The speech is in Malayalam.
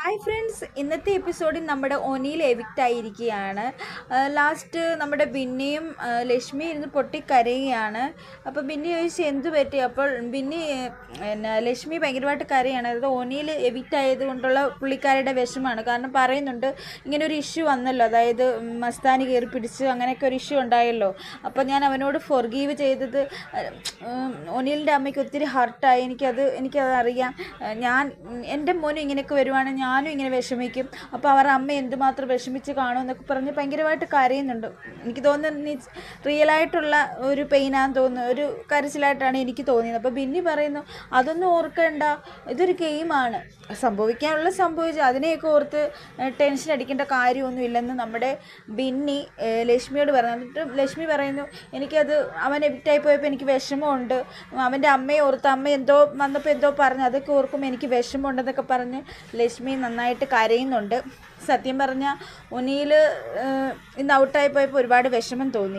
ഹായ് ഫ്രണ്ട്സ്, ഇന്നത്തെ എപ്പിസോഡിൽ നമ്മുടെ ഒനിയിൽ എവിക്റ്റ് ആയിരിക്കുകയാണ്. ലാസ്റ്റ് നമ്മുടെ ബിന്നിയും ലക്ഷ്മി ഇരുന്ന് പൊട്ടിക്കരയുകയാണ്. അപ്പോൾ ബിന്നി ചോദിച്ചു എന്ത് പറ്റി. അപ്പോൾ ബിന്നി ലക്ഷ്മി ഭയങ്കരമായിട്ട് കരയാണ്. അതായത് ഒനിയിൽ എവിക്റ്റ് ആയതുകൊണ്ടുള്ള പുള്ളിക്കാരുടെ വിഷമമാണ്. കാരണം പറയുന്നുണ്ട് ഇങ്ങനെ ഒരു ഇഷ്യൂ വന്നല്ലോ, അതായത് മസ്താനി കയറി പിടിച്ച് അങ്ങനെയൊക്കെ ഒരു ഇഷ്യൂ ഉണ്ടായല്ലോ. അപ്പോൾ ഞാൻ അവനോട് ഫൊർഗീവ് ചെയ്തത് ഒനിലിൻ്റെ അമ്മയ്ക്ക് ഒത്തിരി ഹർട്ടായി. എനിക്കത് അറിയാം. എൻ്റെ മോനും ഇങ്ങനെയൊക്കെ വരുവാണെങ്കിൽ ഞാനും ഇങ്ങനെ വിഷമിക്കും. അപ്പോൾ അവരുടെ അമ്മ എന്തുമാത്രം വിഷമിച്ച് കാണുമെന്നൊക്കെ പറഞ്ഞ് ഭയങ്കരമായിട്ട് കരയുന്നുണ്ട്. എനിക്ക് തോന്നുന്നു റിയലായിട്ടുള്ള ഒരു പെയിനാന്ന് തോന്നുന്നു, ഒരു കരച്ചിലായിട്ടാണ് എനിക്ക് തോന്നിയത്. അപ്പോൾ ബിന്നി പറയുന്നു അതൊന്നും ഓർക്കണ്ട, ഇതൊരു ഗെയിമാണ്, സംഭവിക്കാനുള്ള സംഭവിച്ചു, അതിനെയൊക്കെ ഓർത്ത് ടെൻഷൻ അടിക്കേണ്ട കാര്യമൊന്നുമില്ലെന്ന് നമ്മുടെ ബിന്നി ലക്ഷ്മിയോട് പറഞ്ഞു. എന്നിട്ട് ലക്ഷ്മി പറയുന്നു എനിക്കത് അവൻ എവിക്റ്റായി പോയപ്പോൾ എനിക്ക് വിഷമമുണ്ട്, അവൻ്റെ അമ്മയെ ഓർത്ത് അമ്മ എന്തോ വന്നപ്പോൾ എന്തോ പറഞ്ഞു, അതൊക്കെ ഓർക്കുമ്പോൾ എനിക്ക് വിഷമമുണ്ടെന്നൊക്കെ പറഞ്ഞ് ലക്ഷ്മി നന്നായിട്ട് കരയുന്നുണ്ട്. സത്യം പറഞ്ഞാൽ ഒനിയിൽ ഇന്ന് ഔട്ടായി പോയപ്പോൾ ഒരുപാട് വിഷമം തോന്നി.